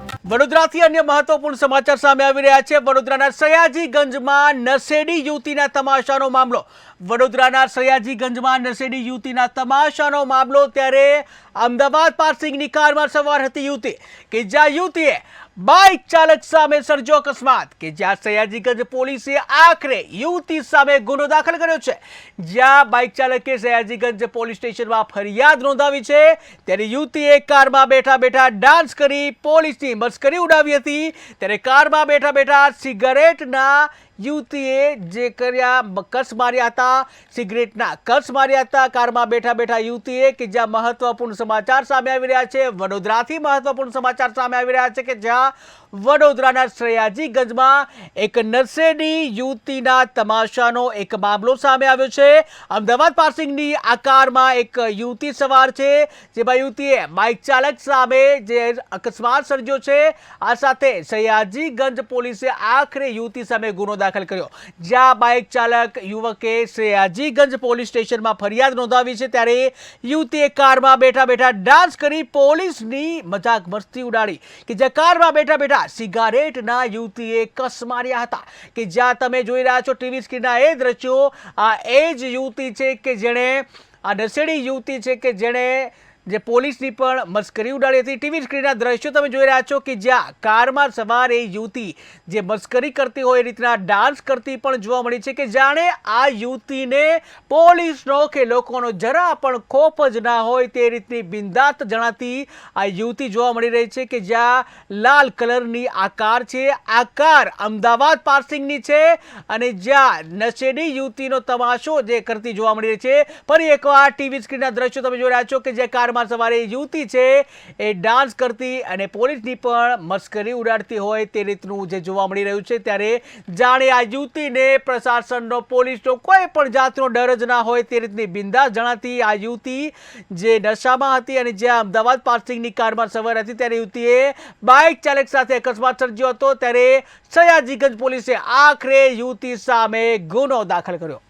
વડોદરાથી અન્ય મહત્વપૂર્ણ સમાચાર સામે આવી રહ્યા છે। વડોદરાના સયાજીગંજમાં નશેડી યુવતીના તમાશાનો મામલો। વડોદરાના સયાજીગંજમાં નશેડી યુવતીના તમાશાનો મામલો। ત્યારે અમદાવાદ પાર્સિંગની કારમાં સવાર હતી યુવતી કે જ્યાં યુવતીએ બાઇક ચાલક સામે સર્જો અકસ્માત કે જ્યાં સયાજીગંજ પોલીસે આખરે યુવતી સામે ગુનો દાખલ કર્યો છે। જ્યાં બાઇક ચાલકે સયાજીગંજ પોલીસ સ્ટેશનમાં ફરિયાદ નોંધાવી છે। ત્યારે યુવતીએ કારમાં બેઠા બેઠા ડાન્સ કરી પોલીસની મસ્કરી ઉડાવી હતી। ત્યારે કારમાં બેઠા બેઠા સિગારેટના યુવતીએ જે કર્યા કસ માર્યા હતા, સિગરેટના કસ માર્યા હતા કારમાં બેઠા બેઠા યુવતીએ કે જ્યાં મહત્વપૂર્ણ સમાચાર સામે આવી રહ્યા છે। વડોદરાથી મહત્વપૂર્ણ સમાચાર સામે આવી રહ્યા છે કે જ્યાં વડોદરાના સયાજીગંજમાં એક નશેડી યુવતીના તમાશાનો એક મામલો સામે આવ્યો છે। અમદાવાદ પાર્સિંગની આ કારમાં એક યુવતી સવાર છે, જેમાં યુવતીએ બાઇક ચાલક સામે જે અકસ્માત સર્જ્યો છે। આ સાથે સયાજીગંજ પોલીસે આખરે યુવતી સામે ગુનો દાખલ કર્યો। જ્યાં બાઇક ચાલક યુવકે સયાજીગંજ પોલીસ સ્ટેશનમાં ફરિયાદ નોંધાવી છે। ત્યારે યુવતીએ કારમાં બેઠા બેઠા ડાન્સ કરી પોલીસની મજાક મસ્તી ઉડાડી કે જ્યાં કારમાં બેઠા બેઠા સિગારેટના યુવતીએ કસ માર્યા હતા કે જ્યાં તમે જોઈ રહ્યા છો ટીવી સ્ક્રીનના એ દ્રશ્યો। આ એ જ યુવતી છે કે જેણે આ નશેડી યુવતી છે કે જેણે જે પોલીસની પણ મસ્કરી ઉડાડી હતી। ટીવી સ્ક્રીનના દ્રશ્યો તમે જોઈ રહ્યા છો કે જ્યાં કારમાં સવાર એ યુવતી જે મસ્કરી કરતી હોય એ રીતના ડાન્સ કરતી પણ જોવા મળી છે કે જાણે આ યુવતીને પોલીસનો કે લોકોનો જરા પણ ખોફ જ ના હોય તે રીતની બિંદાસ્ત જણાતી આ યુવતી જોવા મળી રહી છે કે જ્યાં લાલ કલરની આ કાર છે। આ કાર અમદાવાદ પાર્સિંગની છે અને જ્યાં નશેડી યુવતીનો તમાશો જે કરતી જોવા મળી રહી છે। ફરી એકવાર ટીવી સ્ક્રીનના દ્રશ્યો તમે જોઈ રહ્યા છો કે જે કાર સવારે યુવતી છે એ ડાન્સ કરતી અને પોલીસની પણ મસ્કરી ઉડાડતી હોય તે રીતનું જે જોવા મળી રહ્યું છે। ત્યારે જાણે આ યુવતીને પ્રશાસનનો પોલીસનો કોઈ પણ જાતનો ડર જ ના હોય તે રીતની બિંદાસ જણાતી આ યુવતી જે નશામાં હતી અને જ્યાં અમદાવાદ પાર્સિંગની કારમાં સવાર હતી ત્યારે યુવતીએ બાઇક ચાલક સાથે અકસ્માત સર્જ્યો હતો। ત્યારે સયાજીગંજ પોલીસે આખરે યુવતી સામે ગુનો દાખલ કર્યો।